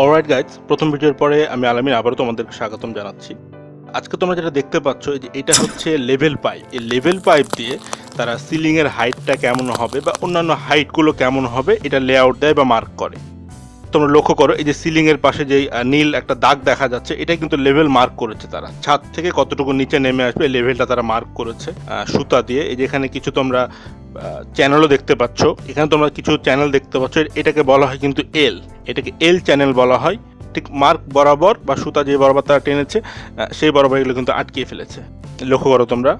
Alright guys, প্রথম ভিডিওর পরে আমি আলামিন আবারও তোমাদেরকে স্বাগতম জানাচ্ছি। আজকে তোমরা যেটা দেখতে পাচ্ছ যে এটা হচ্ছে লেভেল পাইপ। এই লেভেল পাইপ দিয়ে তারা সিলিংয়ের হাইটটা কেমন হবে বা অন্যান্য হাইটগুলো কেমন হবে এটা লেআউট দেয় বা মার্ক করে। তোমরা লক্ষ্য করো, এই যে সিলিংয়ের পাশে যে নীল একটা দাগ দেখা যাচ্ছে, এটা কিন্তু লেভেল মার্ক করেছে তারা। ছাদ থেকে কতটুকু নিচে নেমে আসবে এই লেভেলটা তারা মার্ক করেছে সুতা দিয়ে। এই যে এখানে কিছু তোমরা চ্যানেলও দেখতে পাচ্ছ, এখানে তোমরা কিছু চ্যানেল দেখতে পাচ্ছ, এটাকে বলা হয় কিন্তু এটাকে এল চ্যানেল বলা হয়। ঠিক মার্ক বরাবর বা সুতা যে বরাবর তারা টেনেছে সেই বরাবর এগুলো কিন্তু আটকিয়ে ফেলেছে। লক্ষ্য করো তোমরা,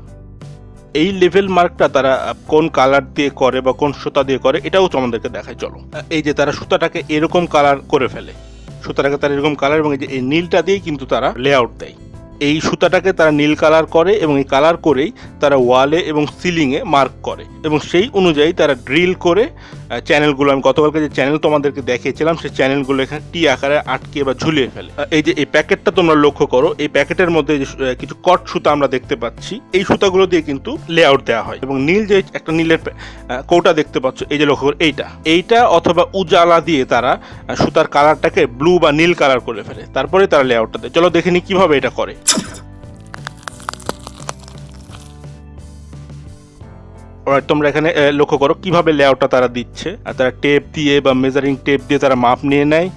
এই লেভেল মার্কটা তারা কোন কালার দিয়ে করে বা কোন সুতা দিয়ে করে এটাও তোমাদেরকে দেখায়। চলো, এই যে তারা সুতাটাকে এরকম কালার করে ফেলে, সুতাটাকে তারা এরকম কালার, এবং এই যে এই নীলটা দিয়েই কিন্তু তারা লেআউট দেয়। এই সুতাটাকে তারা নীল কালার করে এবং এই কালার করেই তারা ওয়ালে এবং সিলিংয়ে মার্ক করে এবং সেই অনুযায়ী তারা ড্রিল করে চ্যানেলগুলো, আমি গতকালকে যে চ্যানেল তোমাদেরকে দেখিয়েছিলাম সেই চ্যানেলগুলো এখানে টি আকারে আটকে বা ঝুলিয়ে ফেলে। এই যে এই প্যাকেটটা তোমরা লক্ষ্য করো, এই প্যাকেটের মধ্যে কিছু কট সুতা আমরা দেখতে পাচ্ছি, এই সুতাগুলো দিয়ে কিন্তু লেআউট দেওয়া হয়। এবং নীল যে একটা নীলের কৌটা দেখতে পাচ্ছ, এই যে লক্ষ্য করো, এইটা অথবা উজালা দিয়ে তারা সুতার কালারটাকে ব্লু বা নীল কালার করে ফেলে, তারপরে তারা লেআউটটা দেয়। চলো দেখে নি কিভাবে এটা করে। তোমরা এখানে লক্ষ্য করো কিভাবে লেআউটটা তারা দিচ্ছে। আর তারা টেপ দিয়ে বা মেজারিং টেপ দিয়ে তারা মাপ নিয়ে নেয়।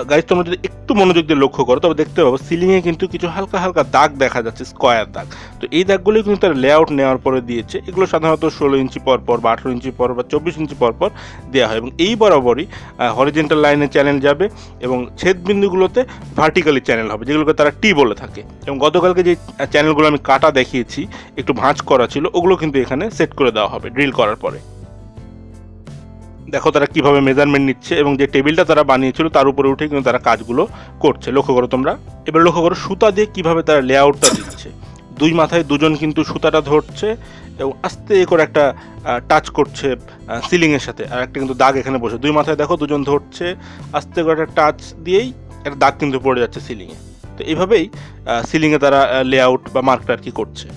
গাইজ, তোমরা যদি একটু মনোযোগ দিয়ে লক্ষ্য করো তবে দেখতে পাবো সিলিংয়ে কিন্তু কিছু হালকা হালকা দাগ দেখা যাচ্ছে, স্কোয়ার দাগ। তো এই দাগগুলো কিন্তু তারা লেআউট নেওয়ার পরে দিয়েছে। এগুলো সাধারণত 16 ইঞ্চি পর পর বা 18 ইঞ্চি পর বা 24 ইঞ্চি পর পর দেওয়া হয় এবং এই বরাবরই হরিজেন্টাল লাইনে চ্যানেল যাবে এবং ছেদ বিন্দুগুলোতে ভার্টিক্যালি চ্যানেল হবে, যেগুলোকে তারা টি বলে থাকে। এবং গতকালকে যে চ্যানেলগুলো আমি কাটা দেখিয়েছি, একটু ভাঁজ করা ছিল, ওগুলো কিন্তু এখানে সেট করে দেওয়া হবে ড্রিল করার পরে। দেখো তারা কিভাবে মেজারমেন্ট নিচ্ছে এবং যে টেবিলটা তারা বানিয়েছিল তার উপরে উঠে কিন্তু তারা কাজগুলো করছে। লক্ষ্য করো তোমরা, এবার লক্ষ্য করো সুতা দিয়ে কিভাবে তারা লেআউটটা দিচ্ছে। দুই মাথায় দুজন কিন্তু সুতাটা ধরছে এবং আস্তে করে একটা টাচ করছে সিলিংয়ের সাথে, আর একটা কিন্তু দাগ এখানে বসে। দুই মাথায় দেখো দুজন ধরছে, আস্তে করে একটা টাচ দিয়েই একটা দাগ কিন্তু পড়ে যাচ্ছে সিলিংয়ে। তো এইভাবেই সিলিংয়ে তারা লেআউট বা মার্কটা আর কি করছে।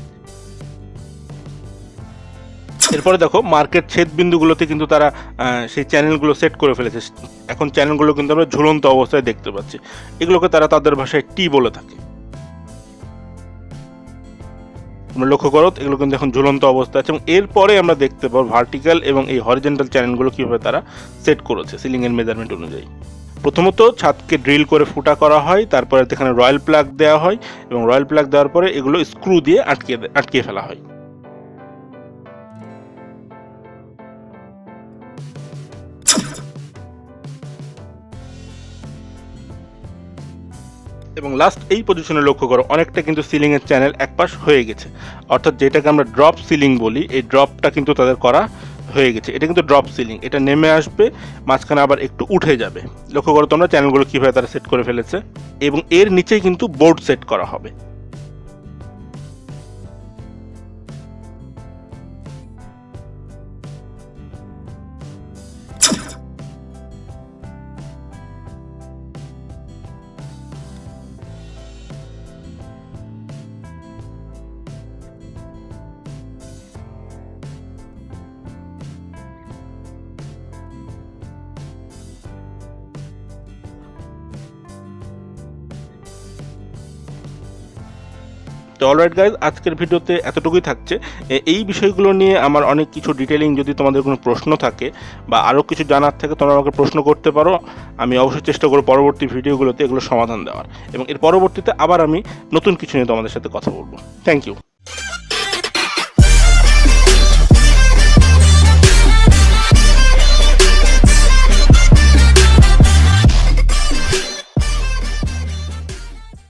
এরপরে দেখো মার্কেট ছেদ বিন্দুগুলোতে কিন্তু তারা সেই চ্যানেলগুলো সেট করে ফেলেছে। এখন চ্যানেলগুলো কিন্তু আমরা ঝুলন্ত অবস্থায় দেখতে পাচ্ছি। এগুলোকে তারা তাদের ভাষায় টি বলে থাকে। আমরা লক্ষ্য করো, এগুলো কিন্তু এখন ঝুলন্ত অবস্থায় আছে এবং এরপরে আমরা দেখতে পাবো ভার্টিক্যাল এবং এই হরিজেন্টাল চ্যানেলগুলো কীভাবে তারা সেট করেছে সিলিংয়ের মেজারমেন্ট অনুযায়ী। প্রথমত ছাদকে ড্রিল করে ফুটা করা হয়, তারপরে এখানে রয়্যাল প্লাগ দেওয়া হয় এবং রয়্যাল প্লাগ দেওয়ার পরে এগুলো স্ক্রু দিয়ে আটকিয়ে ফেলা হয়। এবং লাস্ট এই পজিশনে লক্ষ্য করো, অনেকটা কিন্তু সিলিংয়ের চ্যানেল একপাশ হয়ে গেছে, অর্থাৎ যেটাকে আমরা ড্রপ সিলিং বলি, এই ড্রপটা কিন্তু তাদের করা হয়ে গেছে। এটা কিন্তু ড্রপ সিলিং, এটা নেমে আসবে, মাঝখানে আবার একটু উঠে যাবে। লক্ষ্য করো তোমরা চ্যানেলগুলো কীভাবে তারা সেট করে ফেলেছে এবং এর নিচেই কিন্তু বোর্ড সেট করা হবে। তো অলরাইট গাইজ, আজকের ভিডিওতে এতটুকুই থাকছে। এই বিষয়গুলো নিয়ে আমার অনেক কিছু ডিটেলিং যদি তোমাদের কোনো প্রশ্ন থাকে বা আরও কিছু জানার থাকে তোমরা আমাকে প্রশ্ন করতে পারো। আমি অবশ্যই চেষ্টা করব পরবর্তী ভিডিওগুলোতে এগুলো সমাধান দেওয়ার এবং এর পরবর্তীতে আবার আমি নতুন কিছু নিয়ে তোমাদের সাথে কথা বলবো। Thank you.